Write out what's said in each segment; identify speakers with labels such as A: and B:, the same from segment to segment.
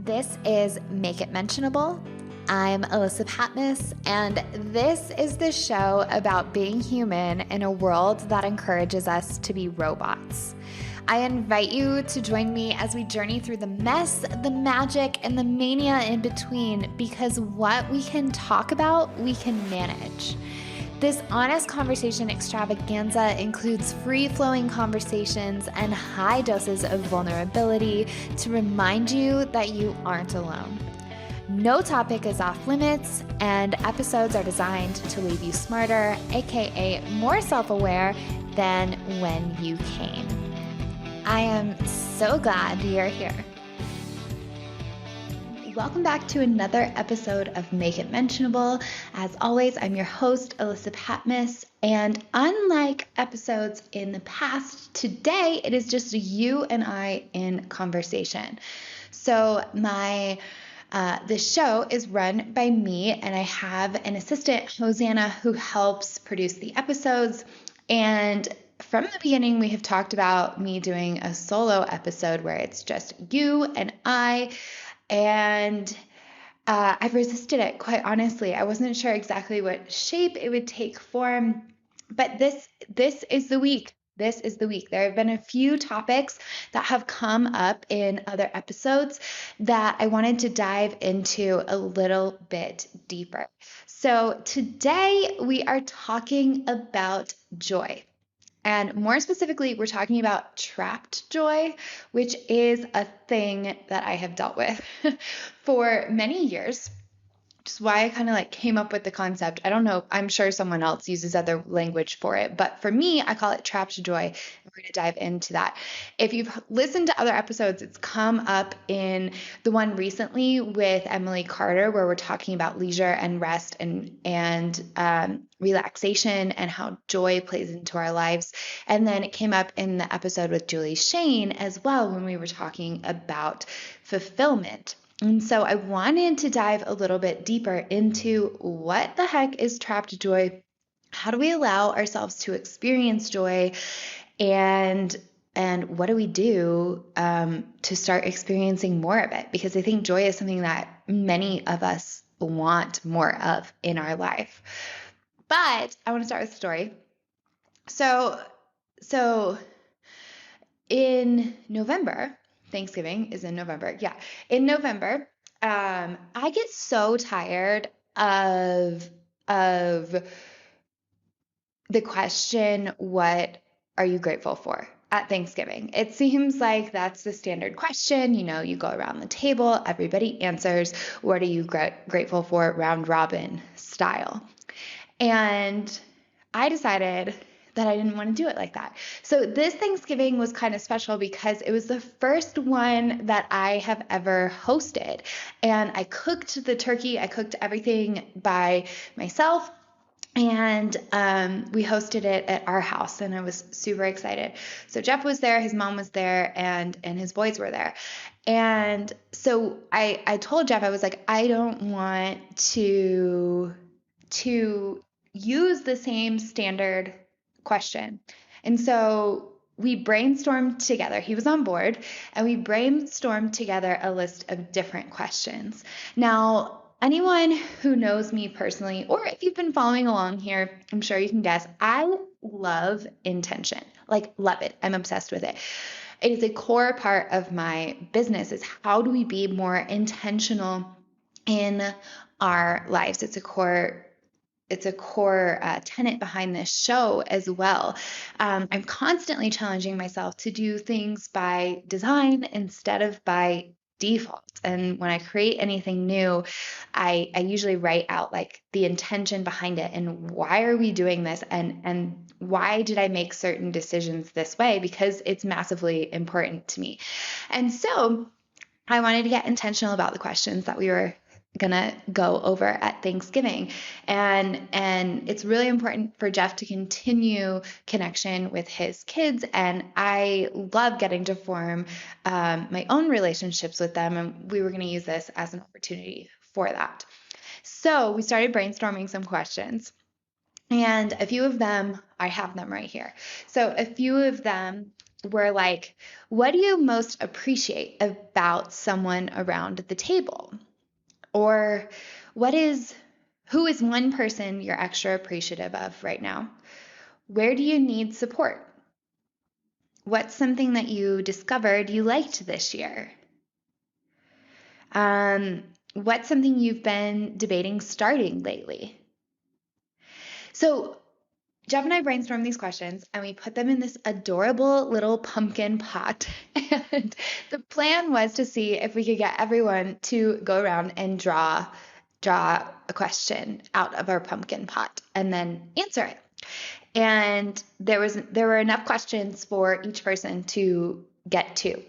A: This is Make It Mentionable. I'm Alyssa Patmos, and this is the show about being human in a world that encourages us to be robots. I invite you to join me as we journey through the mess, the magic, and the mania in between, because what we can talk about, we can manage. This honest conversation extravaganza includes free-flowing conversations and high doses of vulnerability to remind you that you aren't alone. No topic is off limits, and episodes are designed to leave you smarter, aka more self-aware than when you came. I am so glad you're here. Welcome back to another episode of Make It Mentionable. As always, I'm your host, Alyssa Patmos, and unlike episodes in the past, today it is just you and I in conversation. So this show is run by me, and I have an assistant, Hosanna, who helps produce the episodes. And from the beginning, we have talked about me doing a solo episode where it's just you and I. And I've resisted it, quite honestly. I wasn't sure exactly what shape it would take form, but this is the week. This is the week. There have been a few topics that have come up in other episodes that I wanted to dive into a little bit deeper. So today we are talking about joy. And more specifically, we're talking about trapped joy, which is a thing that I have dealt with for many years. Which is why I kind of came up with the concept. I don't know. I'm sure someone else uses other language for it, but for me, I call it trapped joy. And we're going to dive into that. If you've listened to other episodes, it's come up in the one recently with Emily Carter, where we're talking about leisure and rest and relaxation and how joy plays into our lives. And then it came up in the episode with Julie Shane as well, when we were talking about fulfillment. And so I wanted to dive a little bit deeper into what the heck is trapped joy? How do we allow ourselves to experience joy? And what do we do to start experiencing more of it? Because I think joy is something that many of us want more of in our life. But I want to start with a story. So in November, Thanksgiving is in November. Yeah. In November, I get so tired of the question, what are you grateful for at Thanksgiving? It seems like that's the standard question. You go around the table, everybody answers, what are you grateful for, round robin style. And I decided that I didn't want to do it like that. So this Thanksgiving was kind of special because it was the first one that I have ever hosted. And I cooked the turkey, I cooked everything by myself. And we hosted it at our house, and I was super excited. So Jeff was there, his mom was there, and his boys were there. And so I told Jeff, I was like, I don't want to use the same standard question. And so we brainstormed together. He was on board, and we brainstormed together a list of different questions. Now, anyone who knows me personally, or if you've been following along here, I'm sure you can guess, I love intention. Love it. I'm obsessed with it. It is a core part of my business, is how do we be more intentional in our lives? It's a core tenet behind this show as well. I'm constantly challenging myself to do things by design instead of by default. And when I create anything new, I usually write out the intention behind it, and why are we doing this, and why did I make certain decisions this way, because it's massively important to me. And so I wanted to get intentional about the questions that we were gonna go over at Thanksgiving. And it's really important for Jeff to continue connection with his kids. And I love getting to form my own relationships with them. And we were going to use this as an opportunity for that. So we started brainstorming some questions. And a few of them, I have them right here. So a few of them were like, what do you most appreciate about someone around the table? Or who is one person you're extra appreciative of right now? Where do you need support? What's something that you discovered you liked this year? What's something you've been debating starting lately? So Jeff and I brainstormed these questions and we put them in this adorable little pumpkin pot. And the plan was to see if we could get everyone to go around and draw a question out of our pumpkin pot and then answer it. And there were enough questions for each person to get to.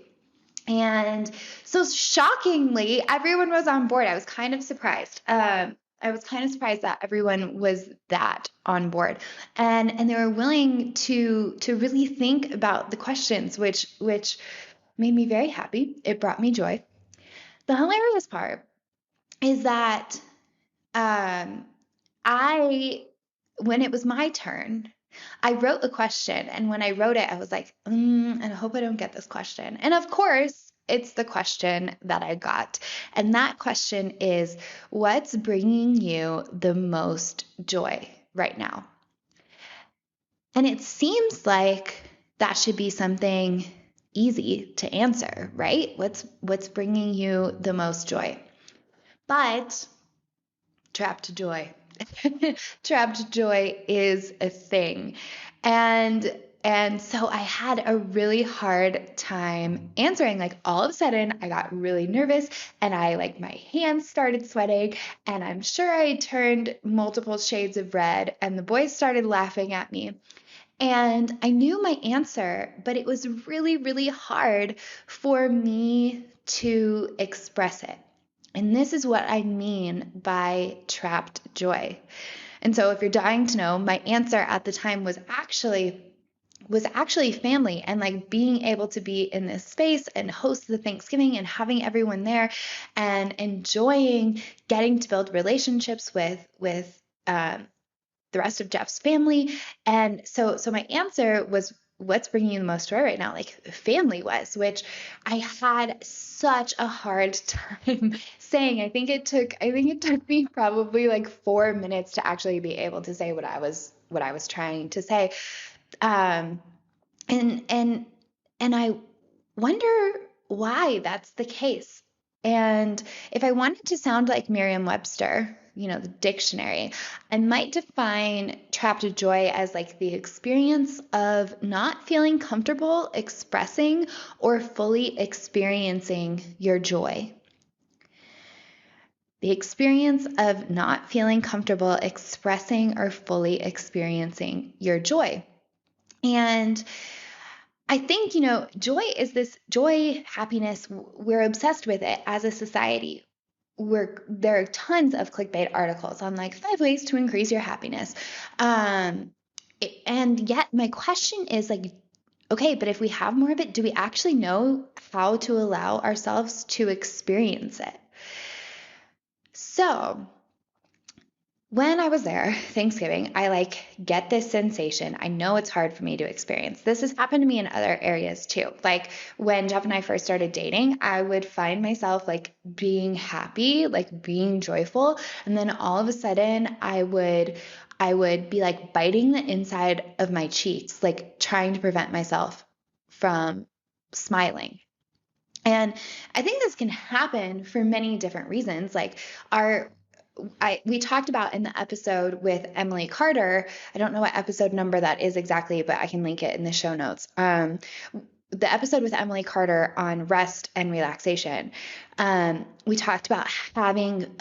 A: And so shockingly, everyone was on board. I was kind of surprised. I was kind of surprised that everyone was that on board, and they were willing to really think about the questions, which made me very happy. It brought me joy. The hilarious part is that when it was my turn, I wrote a question, and when I wrote it, I was like, I hope I don't get this question. And of course, it's the question that I got. And that question is, what's bringing you the most joy right now? And it seems like that should be something easy to answer, right? What's bringing you the most joy? But trapped joy. Trapped joy is a thing. And so I had a really hard time answering. Like all of a sudden I got really nervous and my hands started sweating and I'm sure I turned multiple shades of red and the boys started laughing at me. And I knew my answer, but it was really, really hard for me to express it. And this is what I mean by trapped joy. And so if you're dying to know, my answer at the time was actually family, and being able to be in this space and host the Thanksgiving and having everyone there and enjoying getting to build relationships with the rest of Jeff's family. And so my answer was, what's bringing you the most joy right now? Like family was, which I had such a hard time saying. I think it took me probably 4 minutes to actually be able to say what I was trying to say. And I wonder why that's the case. And if I wanted to sound like Merriam-Webster, the dictionary, I might define trapped joy as the experience of not feeling comfortable expressing or fully experiencing your joy. The experience of not feeling comfortable expressing or fully experiencing your joy. And I think, joy, happiness, we're obsessed with it as a society. There are tons of clickbait articles on 5 ways to increase your happiness. And yet my question is okay, but if we have more of it, do we actually know how to allow ourselves to experience it? So when I was there Thanksgiving, I get this sensation. I know it's hard for me to experience. This has happened to me in other areas too. When Jeff and I first started dating, I would find myself being happy, being joyful. And then all of a sudden I would be biting the inside of my cheeks, trying to prevent myself from smiling. And I think this can happen for many different reasons. We talked about in the episode with Emily Carter. I don't know what episode number that is exactly, but I can link it in the show notes. The episode with Emily Carter on rest and relaxation. We talked about having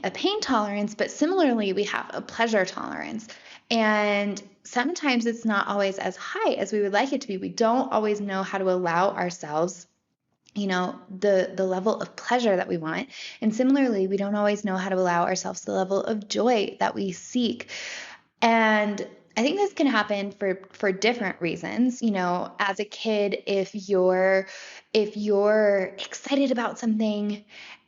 A: a pain tolerance, but similarly, we have a pleasure tolerance. And sometimes it's not always as high as we would like it to be. We don't always know how to allow ourselves the level of pleasure that we want. And similarly, we don't always know how to allow ourselves the level of joy that we seek. And I think this can happen for different reasons. As a kid, if you're excited about something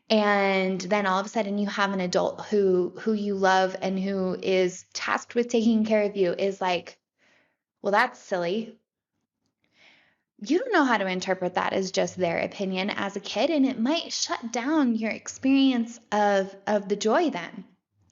A: and then all of a sudden you have an adult who you love and who is tasked with taking care of you is well, that's silly. you don't know how to interpret that as just their opinion as a kid, and it might shut down your experience of the joy then.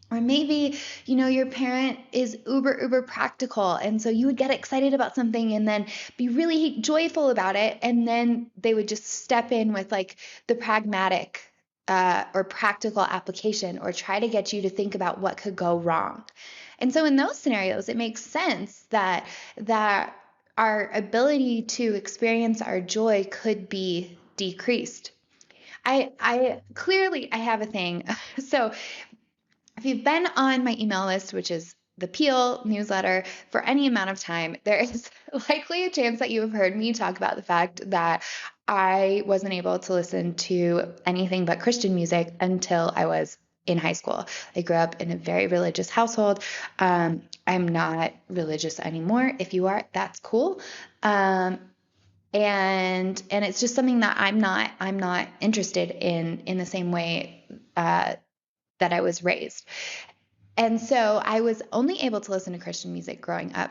A: Or maybe, your parent is uber practical. And so you would get excited about something and then be really joyful about it. And then they would just step in with like the pragmatic or practical application, or try to get you to think about what could go wrong. And so in those scenarios, it makes sense that our ability to experience our joy could be decreased. I clearly have a thing. So if you've been on my email list, which is the Peel newsletter, for any amount of time, there is likely a chance that you have heard me talk about the fact that I wasn't able to listen to anything but Christian music until I was in high school. I grew up in a very religious household. I'm not religious anymore. If you are, that's cool. And it's just something that I'm not interested in the same way that I was raised. And so I was only able to listen to Christian music growing up.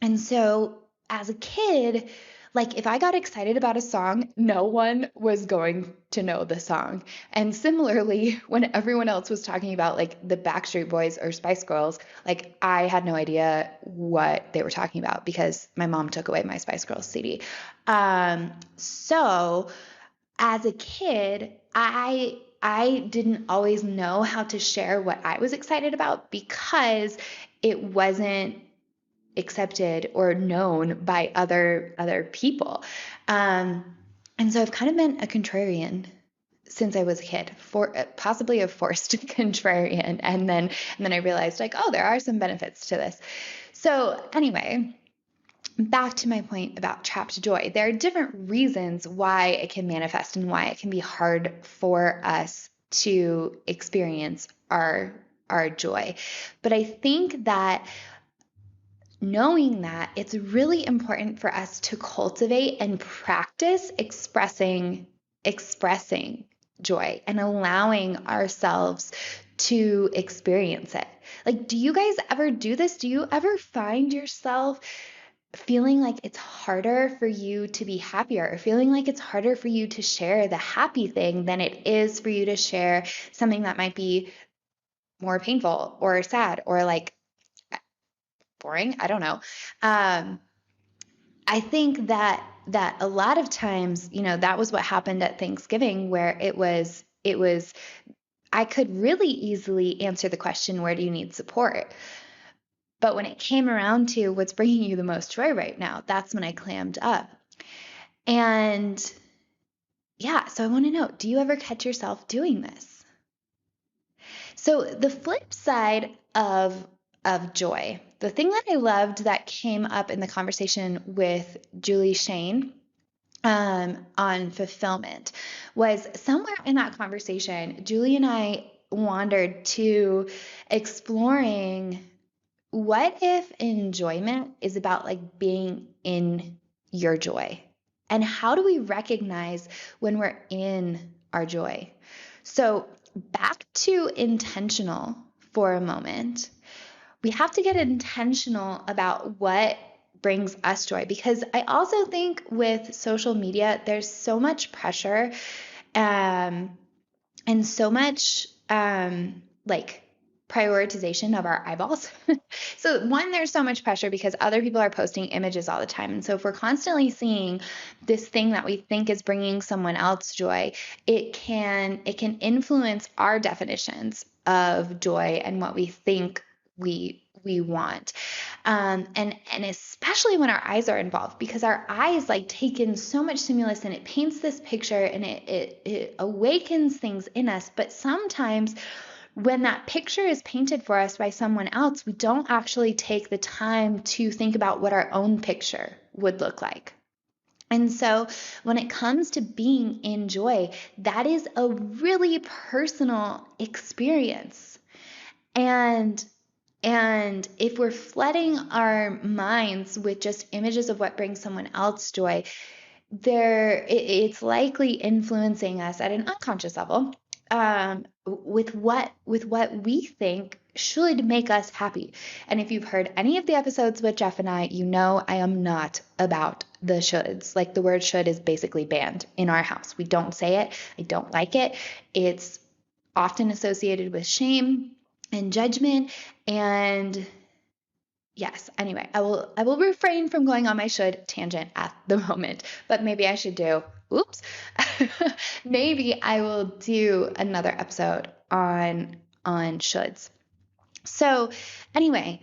A: And so as a kid, like if I got excited about a song, no one was going to know the song. And similarly, when everyone else was talking about like the Backstreet Boys or Spice Girls, like I had no idea what they were talking about because my mom took away my Spice Girls CD. So as a kid, I didn't always know how to share what I was excited about because it wasn't accepted or known by other people. And so I've kind of been a contrarian since I was a kid, possibly a forced contrarian. And then I realized like, oh, there are some benefits to this. So anyway, back to my point about trapped joy. There are different reasons why it can manifest and why it can be hard for us to experience our joy. But I think that knowing that, it's really important for us to cultivate and practice expressing joy and allowing ourselves to experience it. Like, do you guys ever do this? Do you ever find yourself feeling like it's harder for you to be happier, or feeling like it's harder for you to share the happy thing than it is for you to share something that might be more painful or sad or like boring? I don't know. I think that a lot of times, that was what happened at Thanksgiving, where it was I could really easily answer the question, where do you need support? But when it came around to what's bringing you the most joy right now, that's when I clammed up. And yeah, so I want to know, do you ever catch yourself doing this? So the flip side of joy, the thing that I loved that came up in the conversation with Julie Shane on fulfillment was, somewhere in that conversation, Julie and I wandered to exploring, what if enjoyment is about like being in your joy? And how do we recognize when we're in our joy? So back to intentional for a moment. We have to get intentional about what brings us joy, because I also think with social media, there's so much pressure and so much like prioritization of our eyeballs. So one, there's so much pressure because other people are posting images all the time. And so if we're constantly seeing this thing that we think is bringing someone else joy, it can influence our definitions of joy and what we think we want. And especially when our eyes are involved, because our eyes like take in so much stimulus and it paints this picture and it awakens things in us. But sometimes when that picture is painted for us by someone else, we don't actually take the time to think about what our own picture would look like. And so when it comes to being in joy, that is a really personal experience. And if we're flooding our minds with just images of what brings someone else joy, it's likely influencing us at an unconscious level with what we think should make us happy. And if you've heard any of the episodes with Jeff and I, you know I am not about the shoulds. Like the word should is basically banned in our house. We don't say it. I don't like it. It's often associated with shame and judgment. And yes, anyway, I will refrain from going on my should tangent at the moment, but maybe I should do, oops, maybe I will do another episode on shoulds. So anyway,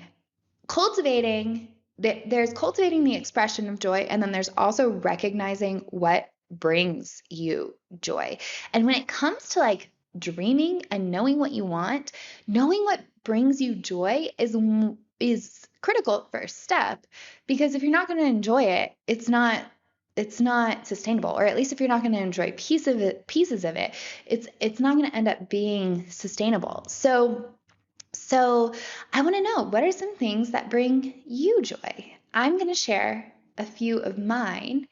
A: there's cultivating the expression of joy, and then there's also recognizing what brings you joy. And when it comes to like dreaming and knowing what you want, knowing what brings you joy is critical first step, because if you're not going to enjoy it, it's not sustainable. Or at least if you're not going to enjoy pieces of it, it's not going to end up being sustainable. So I want to know, what are some things that bring you joy? I'm going to share a few of mine,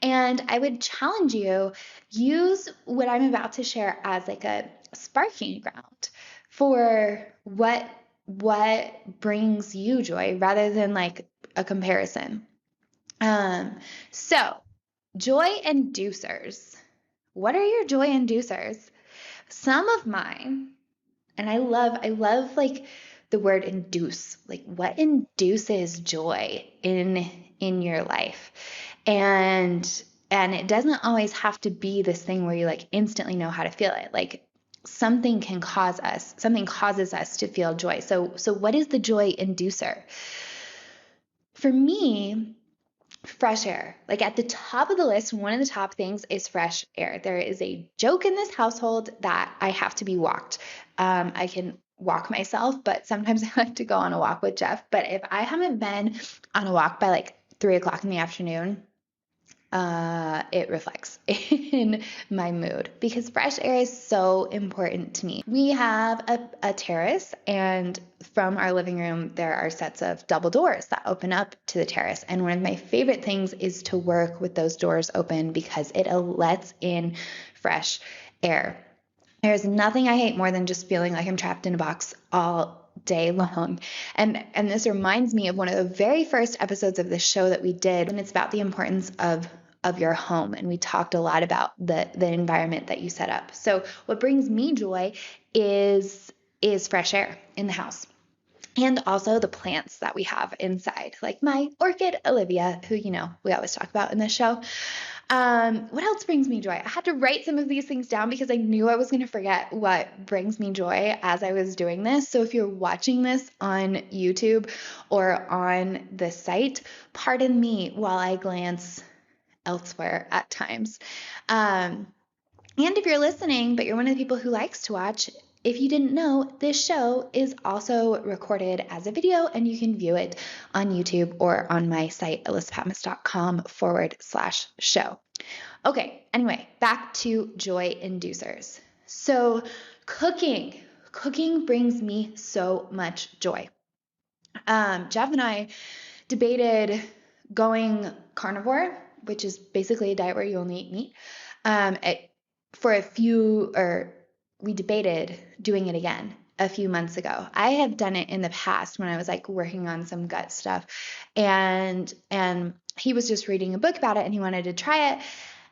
A: and I would challenge you, use what I'm about to share as like a sparking ground for what brings you joy rather than like a comparison. So joy inducers. What are your joy inducers? Some of mine, and I love like the word induce. Like what induces joy in your life? And it doesn't always have to be this thing where you like instantly know how to feel it. Like something causes us to feel joy. So what is the joy inducer? For me, fresh air. Like at the top of the list, one of the top things is fresh air. There is a joke in this household that I have to be walked. I can walk myself, but sometimes I like to go on a walk with Jeff. But if I haven't been on a walk by like 3 o'clock in the afternoon, it reflects in my mood, because fresh air is so important to me. We have a terrace, and from our living room, there are sets of double doors that open up to the terrace. And one of my favorite things is to work with those doors open because it lets in fresh air. There's nothing I hate more than just feeling like I'm trapped in a box all day long. And this reminds me of one of the very first episodes of the show that we did, and it's about the importance of your home. And we talked a lot about the environment that you set up. So what brings me joy is fresh air in the house. And also the plants that we have inside, like my orchid Olivia, who, we always talk about in this show. What else brings me joy? I had to write some of these things down because I knew I was going to forget what brings me joy as I was doing this. So if you're watching this on YouTube or on the site, pardon me while I glance elsewhere at times. And if you're listening, but you're one of the people who likes to watch, if you didn't know, this show is also recorded as a video, and you can view it on YouTube or on my site, elisabethpatmos.com/show. Okay, anyway, back to joy inducers. So cooking brings me so much joy. Jeff and I debated going carnivore, which is basically a diet where you only eat meat, we debated doing it again a few months ago. I have done it in the past when I was like working on some gut stuff, and he was just reading a book about it and he wanted to try it.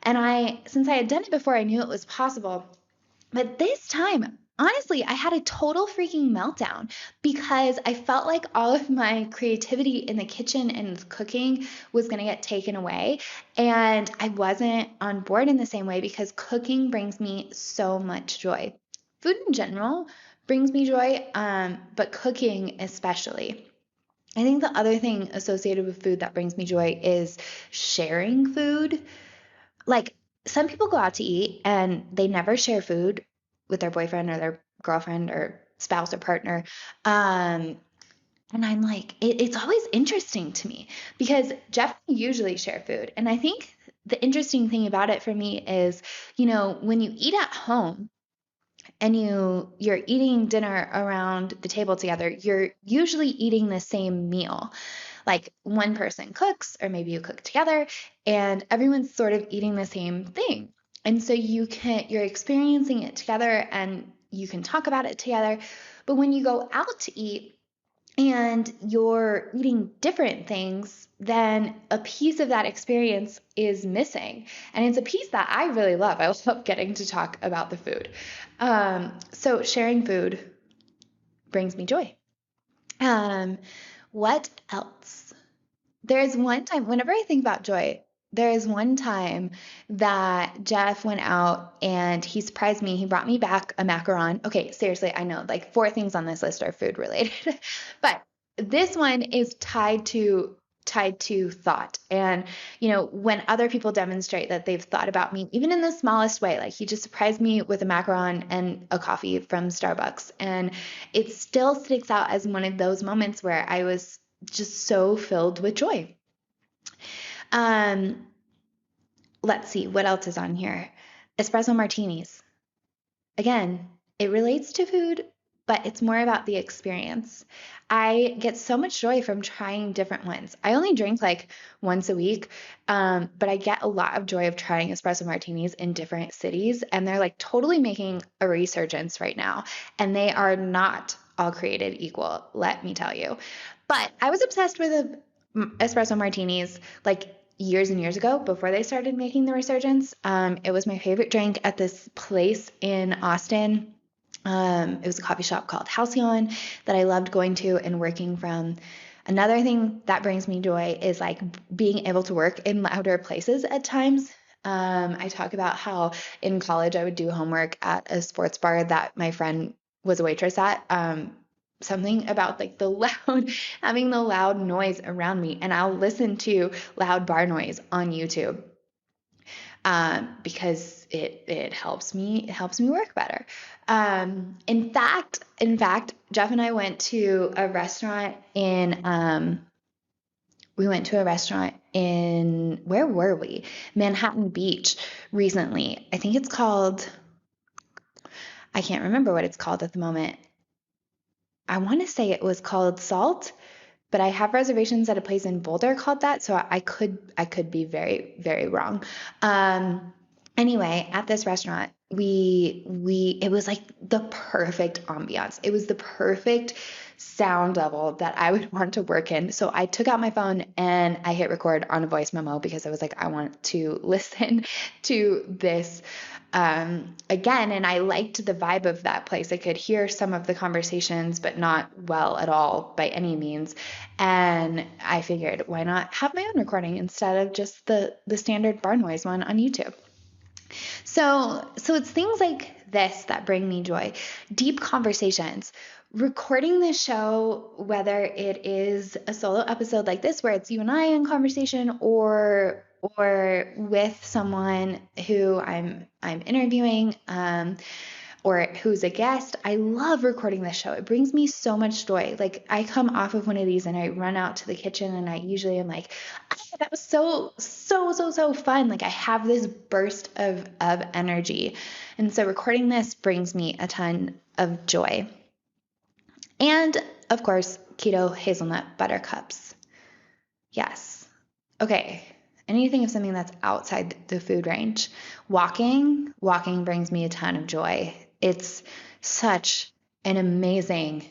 A: And since I had done it before, I knew it was possible. But this time, honestly, I had a total freaking meltdown because I felt like all of my creativity in the kitchen and cooking was going to get taken away. And I wasn't on board in the same way because cooking brings me so much joy. Food in general brings me joy, but cooking especially. I think the other thing associated with food that brings me joy is sharing food. Like, some people go out to eat and they never share food with their boyfriend or their girlfriend or spouse or partner. And I'm like, it's always interesting to me because Jeff usually share food. And I think the interesting thing about it for me is, when you eat at home and you're eating dinner around the table together, you're usually eating the same meal. Like one person cooks, or maybe you cook together, and everyone's sort of eating the same thing. And so you're experiencing it together and you can talk about it together. But when you go out to eat, and you're eating different things, then a piece of that experience is missing. And it's a piece that I really love. I love getting to talk about the food. So sharing food brings me joy. What else? There's one time, whenever I think about joy, there is one time that Jeff went out and he surprised me. He brought me back a macaron. Okay, seriously, I know like 4 things on this list are food related, but this one is tied to thought. And when other people demonstrate that they've thought about me, even in the smallest way, like he just surprised me with a macaron and a coffee from Starbucks, and it still sticks out as one of those moments where I was just so filled with joy. Let's see what else is on here. Espresso martinis. Again, it relates to food, but it's more about the experience. I get so much joy from trying different ones. I only drink like once a week, but I get a lot of joy of trying espresso martinis in different cities, and they're like totally making a resurgence right now, and they are not all created equal, let me tell you. But I was obsessed with espresso martinis like years and years ago before they started making the resurgence. It was my favorite drink at this place in Austin. It was a coffee shop called Halcyon that I loved going to and working from. Another thing that brings me joy is like being able to work in louder places at times. I talk about how in college I would do homework at a sports bar that my friend was a waitress at. Something about like the loud, having the loud noise around me, and I'll listen to loud bar noise on YouTube because it helps me work better. In fact, Jeff and I went to a restaurant in where were we? Manhattan Beach recently. I think it's called, I can't remember what it's called at the moment. I want to say it was called Salt, but I have reservations at a place in Boulder called that, so I could be very, very wrong. Anyway, at this restaurant, it was like the perfect ambiance. It was the perfect sound level that I would want to work in. So I took out my phone and I hit record on a voice memo because I was like, I want to listen to this again. And I liked the vibe of that place. I could hear some of the conversations, but not well at all by any means. And I figured, why not have my own recording instead of just the standard bar noise one on YouTube? So it's things like this that bring me joy. Deep conversations. Recording this show, whether it is a solo episode like this where it's you and I in conversation, or with someone who I'm interviewing, or who's a guest. I love recording this show. It brings me so much joy. Like I come off of one of these and I run out to the kitchen and I usually am like, that was so fun. Like I have this burst of energy. And so recording this brings me a ton of joy. And of course, keto hazelnut butter cups. Yes. Okay. I need to think of something that's outside the food range. Walking brings me a ton of joy. It's such an amazing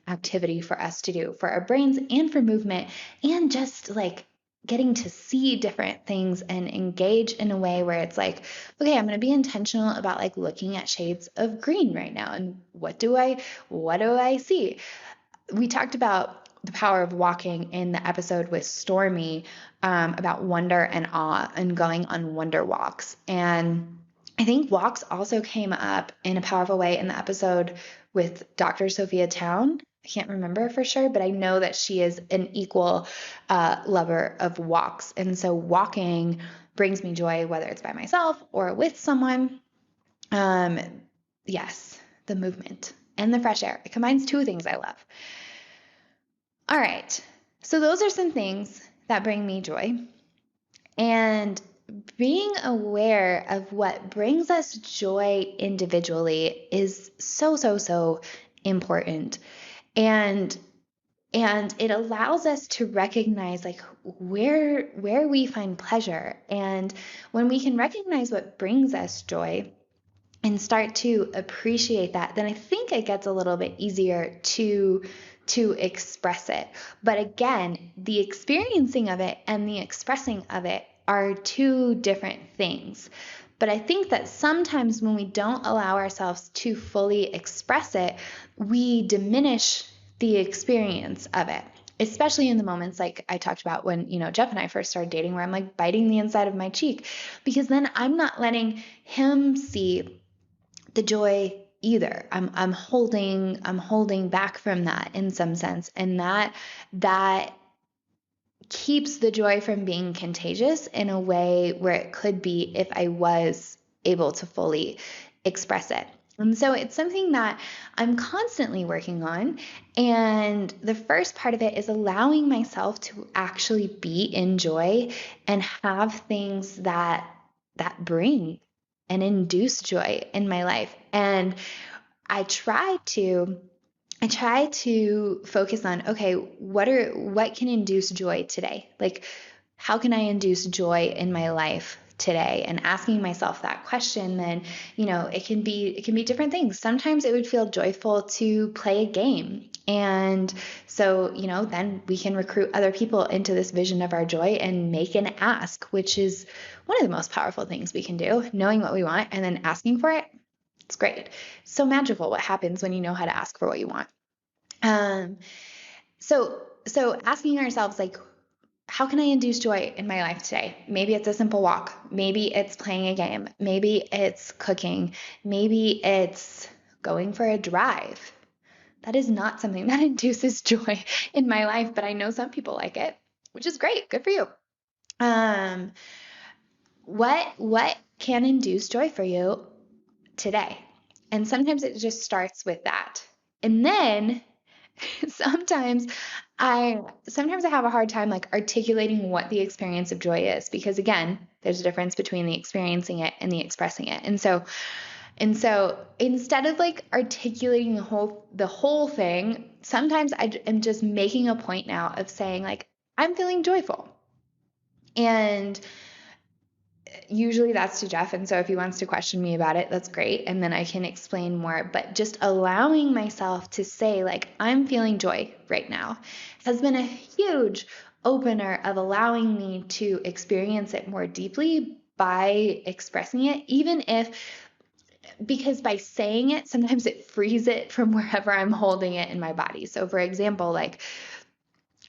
A: activity for us to do for our brains and for movement, and just like getting to see different things and engage in a way where it's like, okay, I'm going to be intentional about like looking at shades of green right now. And what do I see? We talked about the power of walking in the episode with Stormy, about wonder and awe and going on wonder walks. And I think walks also came up in a powerful way in the episode with Dr. Sophia Town. I can't remember for sure, but I know that she is an equal lover of walks. And so walking brings me joy, whether it's by myself or with someone. Yes, the movement and the fresh air. It combines two things I love. All right, so those are some things that bring me joy. And being aware of what brings us joy individually is so important. And it allows us to recognize like where we find pleasure. And when we can recognize what brings us joy, and start to appreciate that, then I think it gets a little bit easier to express it. But again, the experiencing of it and the expressing of it are two different things. But I think that sometimes when we don't allow ourselves to fully express it, we diminish the experience of it. Especially in the moments like I talked about when, Jeff and I first started dating, where I'm like biting the inside of my cheek, because then I'm not letting him see the joy either. I'm holding back from that in some sense, and that keeps the joy from being contagious in a way where it could be if I was able to fully express it. And so it's something that I'm constantly working on. And the first part of it is allowing myself to actually be in joy and have things that bring and induce joy in my life. And I try to focus on, okay, what can induce joy today? Like, how can I induce joy in my life today? And asking myself that question, then, it can be different things. Sometimes it would feel joyful to play a game. And so, then we can recruit other people into this vision of our joy and make an ask, which is one of the most powerful things we can do, knowing what we want and then asking for it. It's great. So magical what happens when you know how to ask for what you want. So asking ourselves, like, how can I induce joy in my life today? Maybe it's a simple walk. Maybe it's playing a game. Maybe it's cooking. Maybe it's going for a drive. That is not something that induces joy in my life, but I know some people like it, which is great. Good for you. What can induce joy for you today? And sometimes it just starts with that. And then sometimes I have a hard time like articulating what the experience of joy is, because again, there's a difference between the experiencing it and the expressing it. And so instead of like articulating the whole thing, sometimes I am just making a point now of saying like, I'm feeling joyful. And usually that's to Jeff. And so if he wants to question me about it, that's great. And then I can explain more. But just allowing myself to say, like, I'm feeling joy right now has been a huge opener of allowing me to experience it more deeply by expressing it, because by saying it, sometimes it frees it from wherever I'm holding it in my body. So for example, like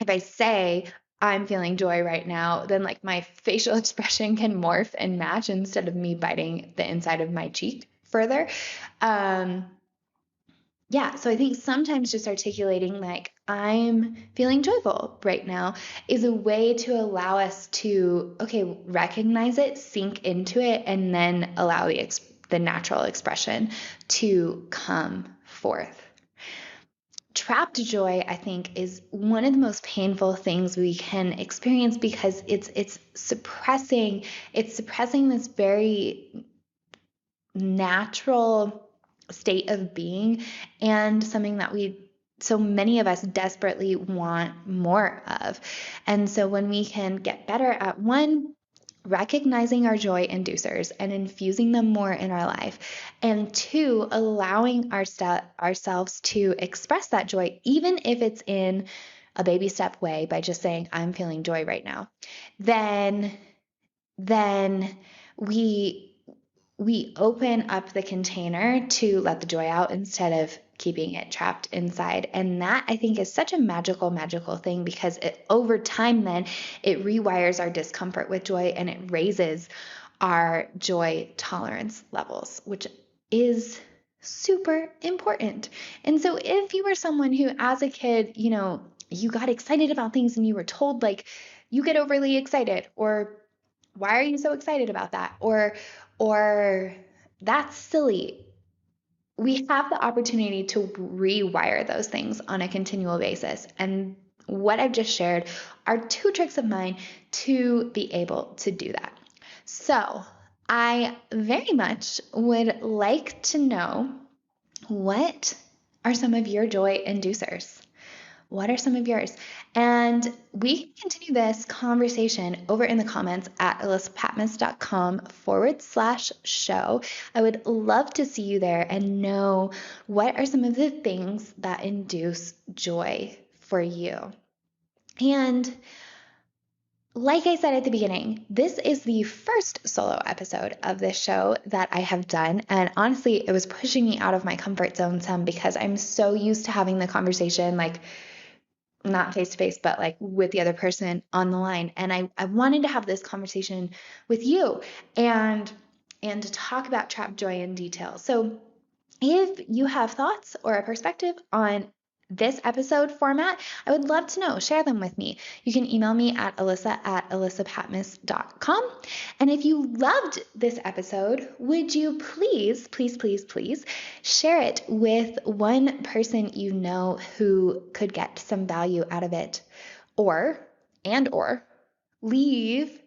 A: if I say, I'm feeling joy right now, then like my facial expression can morph and match instead of me biting the inside of my cheek further. So I think sometimes just articulating like I'm feeling joyful right now is a way to allow us to, okay, recognize it, sink into it, and then allow the natural expression to come forth. Trapped joy, I think, is one of the most painful things we can experience, because it's suppressing this very natural state of being, and something that so many of us desperately want more of. And so when we can get better at recognizing our joy inducers and infusing them more in our life, and two, allowing ourselves to express that joy, even if it's in a baby step way, by just saying, I'm feeling joy right now, then we open up the container to let the joy out instead of keeping it trapped inside. And that, I think, is such a magical thing, because over time, then it rewires our discomfort with joy and it raises our joy tolerance levels, which is super important. And so if you were someone who as a kid, you got excited about things and you were told like, you get overly excited, or why are you so excited about that? Or that's silly. We have the opportunity to rewire those things on a continual basis. And what I've just shared are 2 tricks of mine to be able to do that. So I very much would like to know, what are some of your joy inducers? What are some of yours? And we can continue this conversation over in the comments at elisapatmos.com/show. I would love to see you there and know what are some of the things that induce joy for you. And like I said at the beginning, this is the first solo episode of this show that I have done. And honestly, it was pushing me out of my comfort zone some because I'm so used to having the conversation, like not face to face, but like with the other person on the line. And I wanted to have this conversation with you and to talk about trapped joy in detail. So if you have thoughts or a perspective on this episode format, I would love to know. Share them with me. You can email me at alyssa@elisapatmos.com. And if you loved this episode, would you please share it with one person you know who could get some value out of it, or leave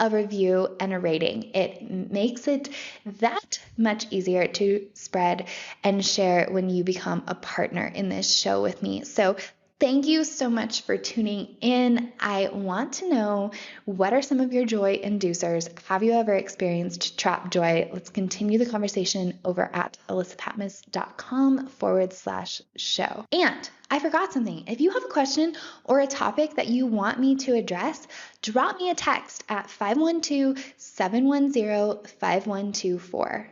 A: a review and a rating. It makes it that much easier to spread and share when you become a partner in this show with me. So thank you so much for tuning in. I want to know, what are some of your joy inducers? Have you ever experienced trapped joy? Let's continue the conversation over at elisapatmos.com/show. And I forgot something. If you have a question or a topic that you want me to address, drop me a text at 512-710-5124.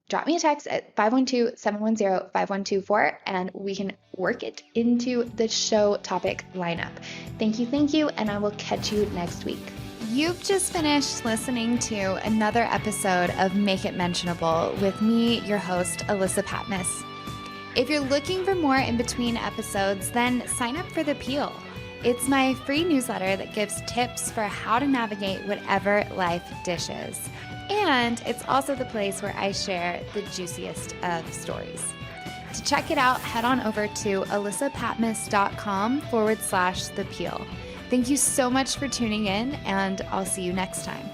A: Drop me a text at 512-710-5124 and we can work it into the show topic lineup. Thank you, and I will catch you next week. You've just finished listening to another episode of Make It Mentionable with me, your host, Alyssa Patmos. If you're looking for more in between episodes, then sign up for The Peel. It's my free newsletter that gives tips for how to navigate whatever life dishes. And it's also the place where I share the juiciest of stories. To check it out, head on over to elisapatmos.com/thepeel. Thank you so much for tuning in, and I'll see you next time.